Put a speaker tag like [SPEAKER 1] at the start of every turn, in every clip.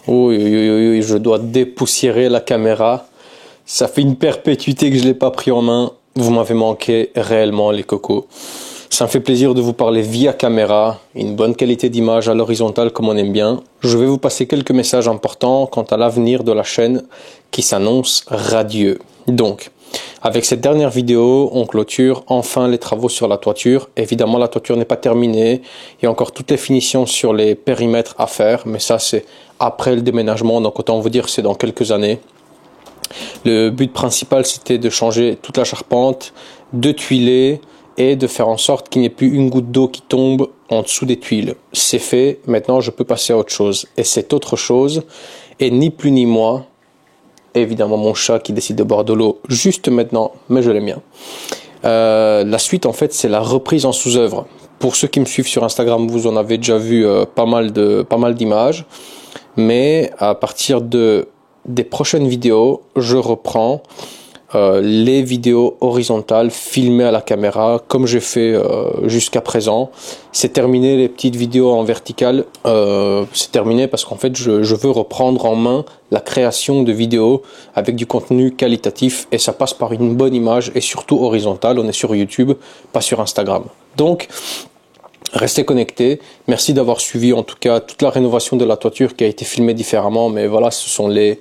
[SPEAKER 1] Oui, oui, oui, oui, je dois dépoussiérer la caméra. Ça fait une perpétuité que je l'ai pas pris en main. Vous m'avez manqué réellement, les cocos. Ça me fait plaisir de vous parler via caméra, une bonne qualité d'image à l'horizontale comme on aime bien. Je vais vous passer quelques messages importants quant à l'avenir de la chaîne qui s'annonce radieux. Donc, avec cette dernière vidéo, on clôture enfin les travaux sur la toiture. Évidemment, la toiture n'est pas terminée. Il y a encore toutes les finitions sur les périmètres à faire, mais ça c'est après le déménagement, donc autant vous dire que c'est dans quelques années. Le but principal, c'était de changer toute la charpente, de tuiler et de faire en sorte qu'il n'y ait plus une goutte d'eau qui tombe en dessous des tuiles. C'est fait, maintenant je peux passer à autre chose. Et cette autre chose est ni plus ni moins, évidemment mon chat qui décide de boire de l'eau juste maintenant, mais je l'aime bien. La suite en fait, c'est la reprise en sous-œuvre. Pour ceux qui me suivent sur Instagram, vous en avez déjà vu pas mal d'images. Mais à partir des prochaines vidéos, je reprends les vidéos horizontales filmées à la caméra comme j'ai fait jusqu'à présent. C'est terminé les petites vidéos en verticale, c'est terminé parce qu'en fait je veux reprendre en main la création de vidéos avec du contenu qualitatif et ça passe par une bonne image et surtout horizontale. On est sur YouTube, pas sur Instagram. Donc Restez connectés. Merci d'avoir suivi en tout cas toute la rénovation de la toiture qui a été filmée différemment. Mais voilà, ce sont les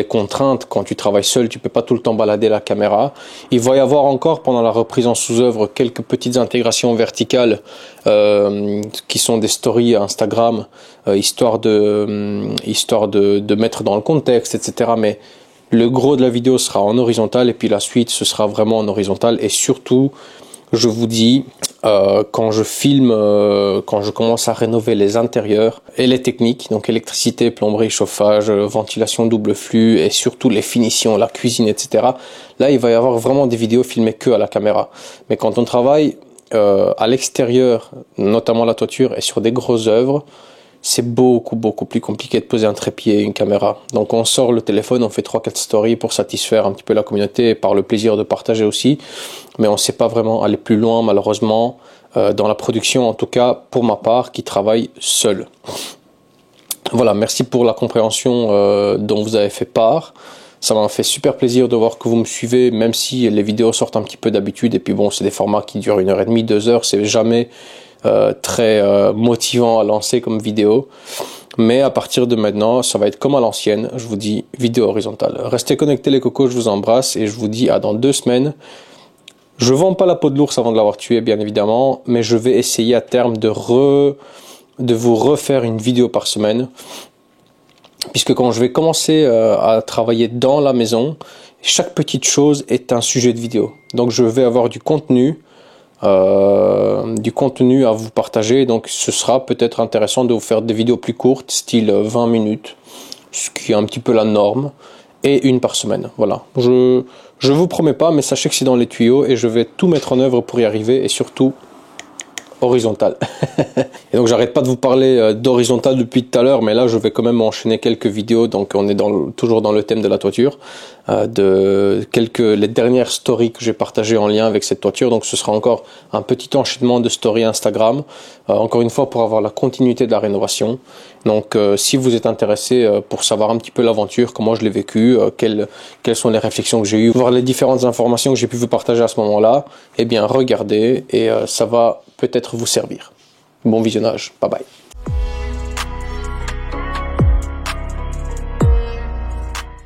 [SPEAKER 1] contraintes. Quand tu travailles seul, tu peux pas tout le temps balader la caméra. Il va y avoir encore pendant la reprise en sous-œuvre quelques petites intégrations verticales qui sont des stories Instagram, histoire de mettre dans le contexte, etc. Mais le gros de la vidéo sera en horizontal et puis la suite ce sera vraiment en horizontal. Et surtout, je vous dis, quand je filme, quand je commence à rénover les intérieurs et les techniques, donc électricité, plomberie, chauffage, ventilation double flux et surtout les finitions, la cuisine, etc. Là, il va y avoir vraiment des vidéos filmées que à la caméra. Mais quand on travaille à l'extérieur, notamment la toiture et sur des grosses œuvres, c'est beaucoup plus compliqué de poser un trépied et une caméra. Donc on sort le téléphone, on fait 3-4 stories pour satisfaire un petit peu la communauté et par le plaisir de partager aussi. Mais on ne sait pas vraiment aller plus loin malheureusement dans la production, en tout cas pour ma part qui travaille seul. Voilà, merci pour la compréhension dont vous avez fait part. Ça m'a fait super plaisir de voir que vous me suivez, même si les vidéos sortent un petit peu d'habitude. Et puis bon, c'est des formats qui durent 1h30, 2 heures, c'est jamais très motivant à lancer comme vidéo, mais à partir de maintenant ça va être comme à l'ancienne. Je vous dis vidéo horizontale. Restez connectés les cocos, je vous embrasse et je vous dis à dans 2 semaines. Je vends pas la peau de l'ours avant de l'avoir tué bien évidemment, mais je vais essayer à terme de vous refaire une vidéo par semaine, puisque quand je vais commencer à travailler dans la maison, chaque petite chose est un sujet de vidéo. Donc je vais avoir du contenu à vous partager, donc ce sera peut-être intéressant de vous faire des vidéos plus courtes, style 20 minutes, ce qui est un petit peu la norme, et une par semaine. Voilà, je vous promets pas, mais sachez que c'est dans les tuyaux et je vais tout mettre en œuvre pour y arriver, et surtout horizontal. Et donc j'arrête pas de vous parler d'horizontal depuis tout à l'heure, mais là je vais quand même enchaîner quelques vidéos. Donc on est toujours dans le thème de la toiture, les dernières stories que j'ai partagées en lien avec cette toiture. Donc ce sera encore un petit enchaînement de stories Instagram, encore une fois pour avoir la continuité de la rénovation. Donc si vous êtes intéressé pour savoir un petit peu l'aventure, comment je l'ai vécu, quelles sont les réflexions que j'ai eues, voir les différentes informations que j'ai pu vous partager à ce moment-là, eh bien regardez et ça va peut-être vous servir. Bon visionnage, bye bye.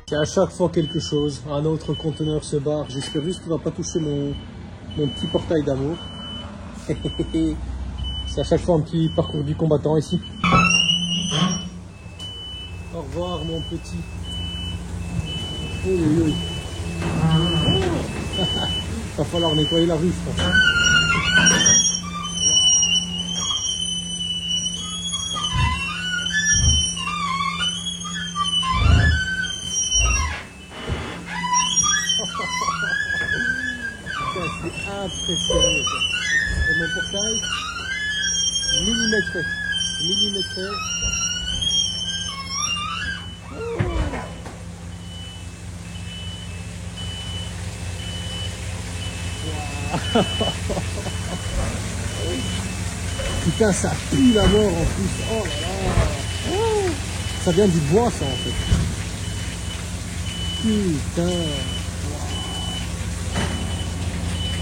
[SPEAKER 2] C'est à chaque fois quelque chose, un autre conteneur se barre. J'espère juste qu'il va pas toucher mon petit portail d'amour. C'est à chaque fois un petit parcours du combattant ici. Au revoir mon petit. Oui, oui. Va falloir nettoyer la rue, je pense. C'est impressionnant ça. Et mon portail, millimétré. Putain, ça pue la mort en plus. Oh là là. Ça vient du bois ça en fait. Putain.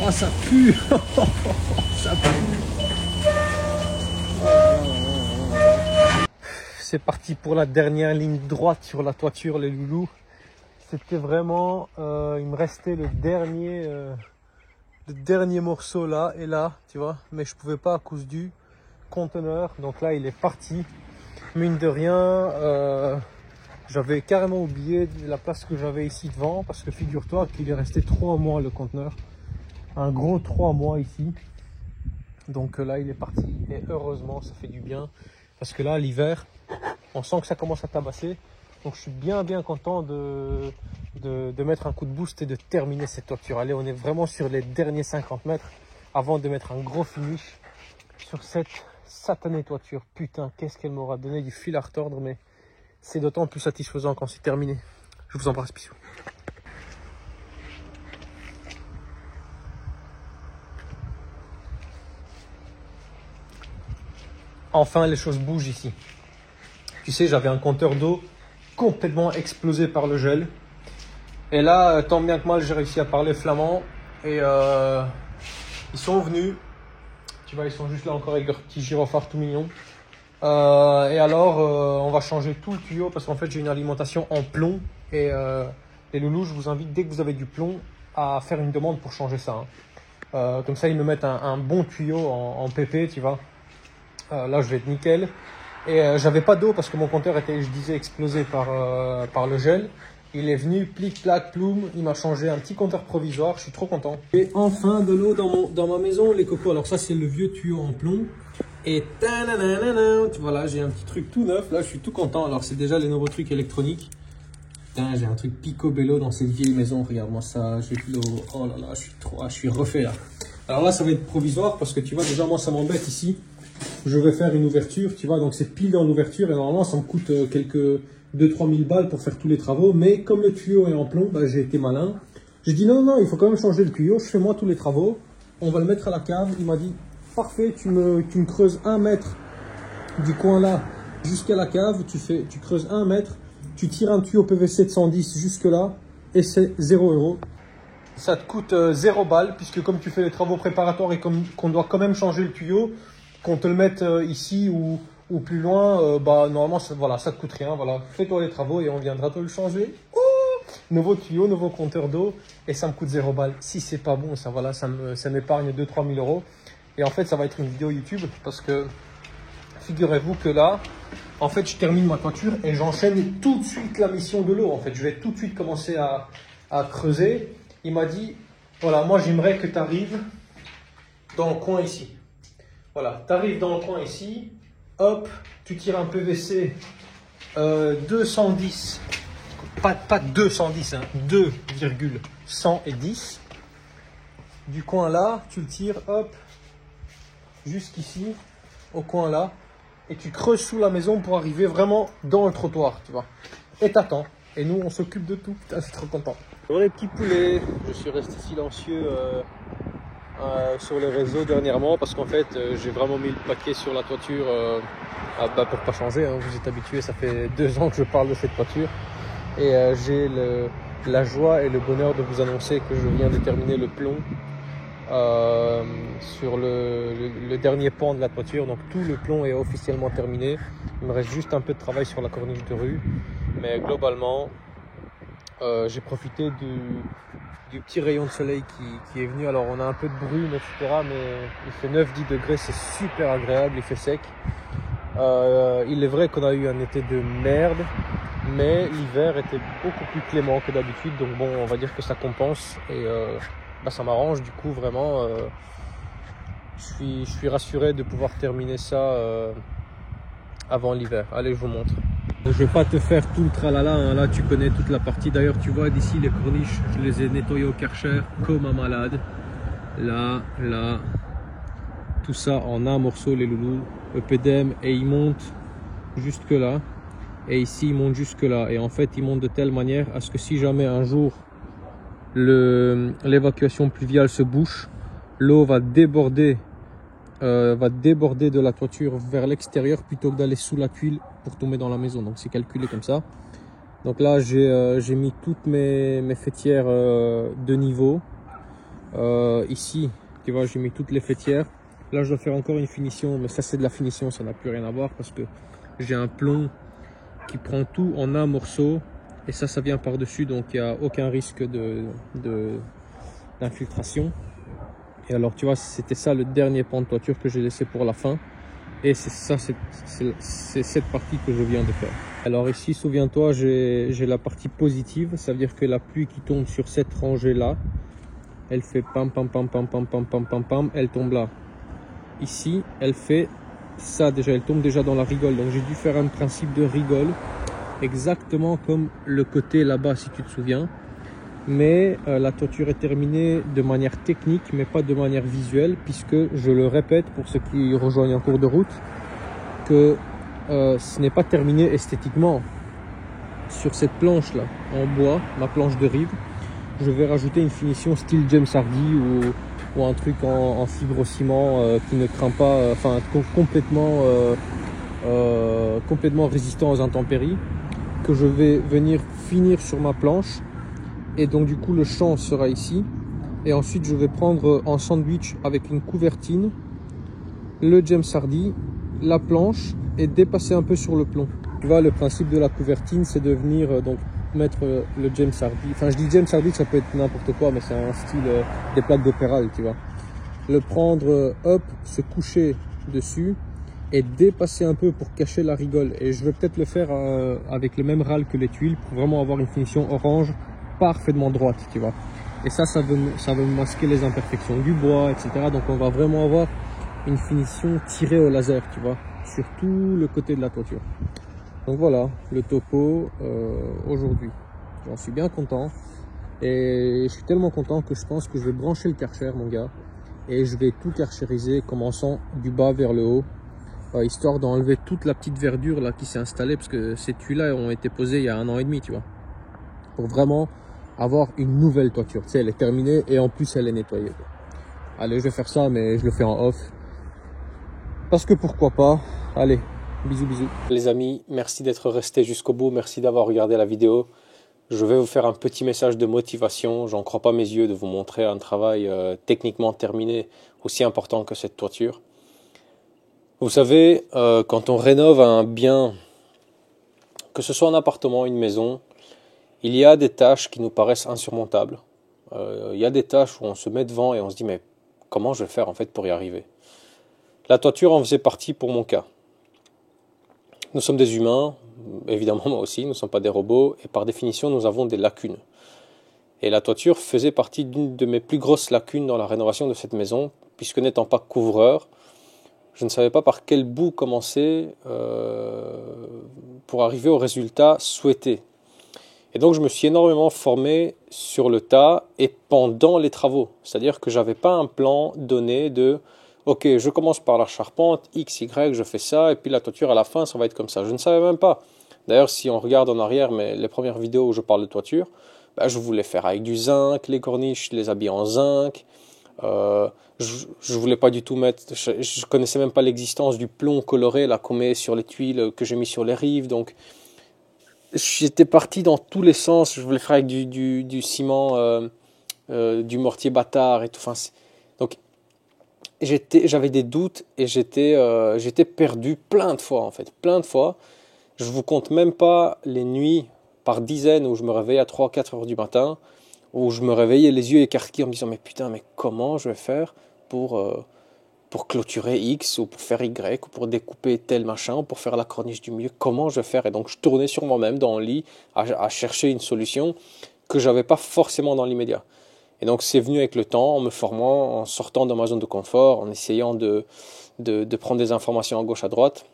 [SPEAKER 2] Oh, ça pue. Ça pue. C'est parti pour la dernière ligne droite sur la toiture, les loulous. C'était vraiment... il me restait le dernier morceau là et là, tu vois. Mais je pouvais pas à cause du conteneur. Donc là, il est parti. Mine de rien, j'avais carrément oublié la place que j'avais ici devant. Parce que figure-toi qu'il est resté 3 mois le conteneur. Un gros 3 mois ici. Donc là il est parti et heureusement ça fait du bien parce que là l'hiver on sent que ça commence à tabasser, donc je suis bien content de mettre un coup de boost et de terminer cette toiture. Allez, on est vraiment sur les derniers 50 mètres avant de mettre un gros finish sur cette satanée toiture. Putain, qu'est-ce qu'elle m'aura donné du fil à retordre, mais c'est d'autant plus satisfaisant quand c'est terminé. Je vous embrasse, bisous. Enfin, les choses bougent ici. Tu sais, j'avais un compteur d'eau complètement explosé par le gel. Et là, tant bien que mal, j'ai réussi à parler flamand. Et ils sont venus. Tu vois, ils sont juste là encore avec leur petit gyrophare tout mignon. Et alors, on va changer tout le tuyau parce qu'en fait, j'ai une alimentation en plomb. Et les loulous, je vous invite, dès que vous avez du plomb, à faire une demande pour changer ça. Comme ça, ils me mettent un bon tuyau en PP, tu vois. Là, je vais être nickel. Et j'avais pas d'eau parce que mon compteur était, je disais, explosé par le gel. Il est venu, plic, plac, ploum. Il m'a changé un petit compteur provisoire. Je suis trop content. Et enfin, de l'eau dans ma maison, les cocos. Alors ça, c'est le vieux tuyau en plomb. Et voilà, j'ai un petit truc tout neuf. Là, je suis tout content. Alors, c'est déjà les nouveaux trucs électroniques. J'ai un truc picobello dans cette vieille maison. Regarde-moi ça. J'ai de l'eau. Oh là là, je suis refait là. Alors là, ça va être provisoire parce que tu vois, déjà, moi, ça m'embête ici. Je vais faire une ouverture, tu vois. Donc, c'est pile dans l'ouverture et normalement, ça me coûte quelques 2-3 000 balles pour faire tous les travaux. Mais comme le tuyau est en plomb, bah, j'ai été malin. J'ai dit non, il faut quand même changer le tuyau. Je fais moi tous les travaux. On va le mettre à la cave. Il m'a dit parfait, tu me creuses 1 mètre du coin là jusqu'à la cave. Tu creuses 1 mètre. Tu tires un tuyau PVC de 110 jusque là et c'est 0 €. Ça te coûte 0 balles puisque comme tu fais les travaux préparatoires et qu'on doit quand même changer le tuyau, qu'on te le mette ici ou plus loin, bah normalement ça te coûte rien. Voilà, fais-toi les travaux et on viendra te le changer. Nouveau tuyau, nouveau compteur d'eau et ça me coûte 0 balles. Si c'est pas bon, ça voilà, ça m'épargne 2-3 000 €. Et en fait, ça va être une vidéo YouTube parce que figurez-vous que là, en fait, je termine ma toiture et j'enchaîne tout de suite la mission de l'eau. En fait, je vais tout de suite commencer à creuser. Il m'a dit, voilà, moi j'aimerais que tu arrives dans le coin ici. Voilà, tu arrives dans le coin ici, hop, tu tires un PVC 210, pas 210, hein, 2,110. Du coin là, tu le tires, hop, jusqu'ici, au coin là. Et tu creuses sous la maison pour arriver vraiment dans le trottoir, tu vois. Et t'attends. Et nous, on s'occupe de tout. Putain, je suis trop content. Pour les petits poulets, je suis resté silencieux sur les réseaux dernièrement parce qu'en fait, j'ai vraiment mis le paquet sur la toiture pour pas changer. Hein. Vous êtes habitués, ça fait 2 ans que je parle de cette toiture. Et j'ai la joie et le bonheur de vous annoncer que je viens de terminer le plomb sur le dernier pan de la toiture. Donc tout le plomb est officiellement terminé. Il me reste juste un peu de travail sur la corniche de rue, mais globalement j'ai profité du petit rayon de soleil qui est venu. Alors on a un peu de brume, etc., mais il fait 9-10 degrés, c'est super agréable, il fait sec. Il est vrai qu'on a eu un été de merde, mais l'hiver était beaucoup plus clément que d'habitude, donc bon, on va dire que ça compense et ça m'arrange. Du coup, vraiment, je suis rassuré de pouvoir terminer ça avant l'hiver. Allez, je vous montre. Je vais pas te faire tout le tralala, hein. Là tu connais toute la partie. D'ailleurs, tu vois d'ici les corniches, je les ai nettoyées au Karcher comme un malade. Là, tout ça en un morceau, les loulous. EPDM, et il monte jusque là. Et ici, il monte jusque là. Et en fait, il monte de telle manière à ce que si jamais un jour l'évacuation pluviale se bouche, l'eau va déborder de la toiture vers l'extérieur plutôt que d'aller sous la tuile pour tomber dans la maison. Donc c'est calculé comme ça. Donc là j'ai mis toutes mes faîtières de niveau. Ici tu vois, j'ai mis toutes les faîtières. Là je dois faire encore une finition, mais ça c'est de la finition, ça n'a plus rien à voir parce que j'ai un plomb qui prend tout en un morceau. Et ça vient par-dessus, donc il n'y a aucun risque d'infiltration. Et alors, tu vois, c'était ça le dernier pan de toiture que j'ai laissé pour la fin. Et c'est cette partie que je viens de faire. Alors ici, souviens-toi, j'ai la partie positive. Ça veut dire que la pluie qui tombe sur cette rangée-là, elle fait pam, pam, pam, pam, pam, pam, pam, pam, pam, elle tombe là. Ici, elle fait ça déjà, elle tombe déjà dans la rigole. Donc j'ai dû faire un principe de rigole. Exactement comme le côté là-bas, si tu te souviens. Mais la toiture est terminée de manière technique, mais pas de manière visuelle, puisque, je le répète pour ceux qui rejoignent en cours de route, que ce n'est pas terminé esthétiquement. Sur cette planche-là, en bois, ma planche de rive, je vais rajouter une finition style James Hardy ou un truc en fibre-ciment qui ne craint pas, enfin complètement résistant aux intempéries, que je vais venir finir sur ma planche. Et donc du coup le champ sera ici. Et ensuite je vais prendre en sandwich avec une couvertine le James Hardy, la planche et dépasser un peu sur le plomb. Tu vois, le principe de la couvertine, c'est de venir donc mettre le James Hardy. Enfin, je dis James Hardy, ça peut être n'importe quoi, mais c'est un style des plaques d'opéral, tu vois. Le prendre, hop, se coucher dessus et dépasser un peu pour cacher la rigole. Et je vais peut-être le faire avec le même râle que les tuiles pour vraiment avoir une finition orange parfaitement droite, tu vois. Et ça veut masquer les imperfections du bois, etc. Donc on va vraiment avoir une finition tirée au laser, tu vois, sur tout le côté de la toiture. Donc voilà, le topo aujourd'hui. J'en suis bien content. Et je suis tellement content que je pense que je vais brancher le Karcher, mon gars. Et je vais tout karchériser, commençant du bas vers le haut. Histoire d'enlever toute la petite verdure là qui s'est installée. Parce que ces tuiles-là ont été posées il y a 1 an et demi, tu vois. Pour vraiment avoir une nouvelle toiture. Tu sais, elle est terminée et en plus elle est nettoyée, quoi. Allez, je vais faire ça, mais je le fais en off. Parce que pourquoi pas. Allez, bisous, bisous.
[SPEAKER 1] Les amis, merci d'être restés jusqu'au bout. Merci d'avoir regardé la vidéo. Je vais vous faire un petit message de motivation. J'en crois pas mes yeux de vous montrer un travail techniquement terminé aussi important que cette toiture. Vous savez, quand on rénove un bien, que ce soit un appartement, une maison, il y a des tâches qui nous paraissent insurmontables. Il y a des tâches où on se met devant et on se dit mais comment je vais faire en fait pour y arriver? La toiture en faisait partie pour mon cas. Nous sommes des humains, évidemment moi aussi, nous ne sommes pas des robots, et par définition nous avons des lacunes. Et la toiture faisait partie d'une de mes plus grosses lacunes dans la rénovation de cette maison, puisque n'étant pas couvreur, je ne savais pas par quel bout commencer pour arriver au résultat souhaité. Et donc je me suis énormément formé sur le tas et pendant les travaux. C'est-à-dire que je n'avais pas un plan donné de « Ok, je commence par la charpente, X, Y, je fais ça, et puis la toiture à la fin, ça va être comme ça. » Je ne savais même pas. D'ailleurs, si on regarde en arrière les premières vidéos où je parle de toiture, je voulais faire avec du zinc, les corniches, les habiller en zinc. Je voulais pas du tout mettre... Je connaissais même pas l'existence du plomb coloré là qu'on met sur les tuiles que j'ai mis sur les rives, donc... J'étais parti dans tous les sens. Je voulais faire avec du ciment, du mortier bâtard et tout. Enfin, donc, j'avais des doutes et j'étais perdu plein de fois en fait. Plein de fois. Je vous compte même pas les nuits par dizaines où je me réveillais à 3-4 heures du matin, où je me réveillais les yeux écarquillés en me disant mais putain, mais comment je vais faire pour clôturer X ou pour faire Y ou pour découper tel machin ou pour faire la corniche du milieu, comment je vais faire? Et donc je tournais sur moi-même dans le lit à chercher une solution que je n'avais pas forcément dans l'immédiat. Et donc c'est venu avec le temps, en me formant, en sortant de ma zone de confort, en essayant de prendre des informations à gauche, à droite.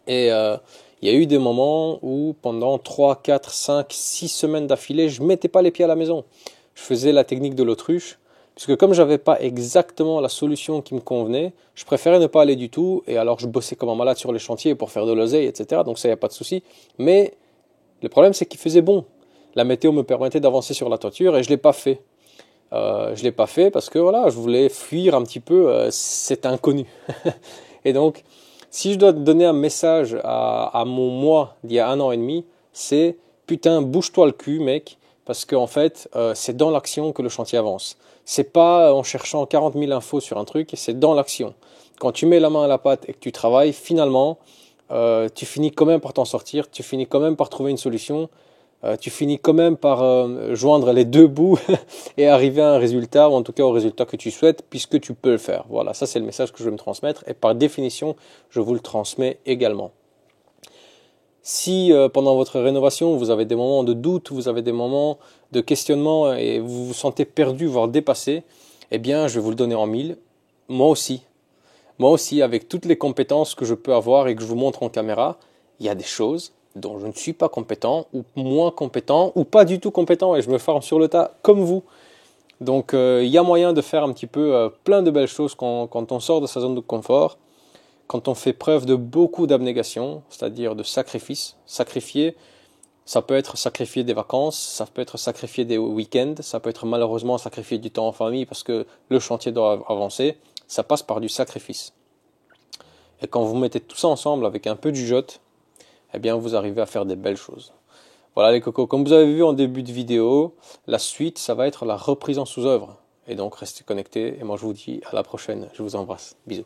[SPEAKER 1] Et il y a eu des moments où pendant 3, 4, 5, 6 semaines d'affilée, je ne mettais pas les pieds à la maison. Je faisais la technique de l'autruche. Puisque comme je n'avais pas exactement la solution qui me convenait, je préférais ne pas aller du tout. Et alors je bossais comme un malade sur les chantiers pour faire de l'oseille, etc. Donc ça, il n'y a pas de souci. Mais le problème, c'est qu'il faisait bon. La météo me permettait d'avancer sur la toiture et je ne l'ai pas fait. Je ne l'ai pas fait parce que voilà, je voulais fuir un petit peu cet inconnu. Et donc, si je dois donner un message à mon moi d'il y a 1 an et demi, c'est putain, bouge-toi le cul, mec. Parce qu'en fait, c'est dans l'action que le chantier avance. C'est pas en cherchant 40 000 infos sur un truc, c'est dans l'action. Quand tu mets la main à la pâte et que tu travailles, finalement, tu finis quand même par t'en sortir, tu finis quand même par trouver une solution, tu finis quand même par joindre les deux bouts et arriver à un résultat, ou en tout cas au résultat que tu souhaites, puisque tu peux le faire. Voilà, ça c'est le message que je veux me transmettre, et par définition, je vous le transmets également. Si pendant votre rénovation, vous avez des moments de doute, vous avez des moments de questionnement et vous vous sentez perdu, voire dépassé, eh bien, je vais vous le donner en 1000. Moi aussi, avec toutes les compétences que je peux avoir et que je vous montre en caméra, il y a des choses dont je ne suis pas compétent, ou moins compétent, ou pas du tout compétent, et je me forme sur le tas comme vous. Donc, il y a moyen de faire un petit peu plein de belles choses quand on sort de sa zone de confort. Quand on fait preuve de beaucoup d'abnégation, c'est-à-dire de sacrifice, sacrifier, ça peut être sacrifier des vacances, ça peut être sacrifier des week-ends, ça peut être malheureusement sacrifier du temps en famille parce que le chantier doit avancer, ça passe par du sacrifice. Et quand vous mettez tout ça ensemble avec un peu de jugeote, eh bien vous arrivez à faire des belles choses. Voilà les cocos, comme vous avez vu en début de vidéo, la suite ça va être la reprise en sous-œuvre. Et donc restez connectés et moi je vous dis à la prochaine, je vous embrasse, bisous.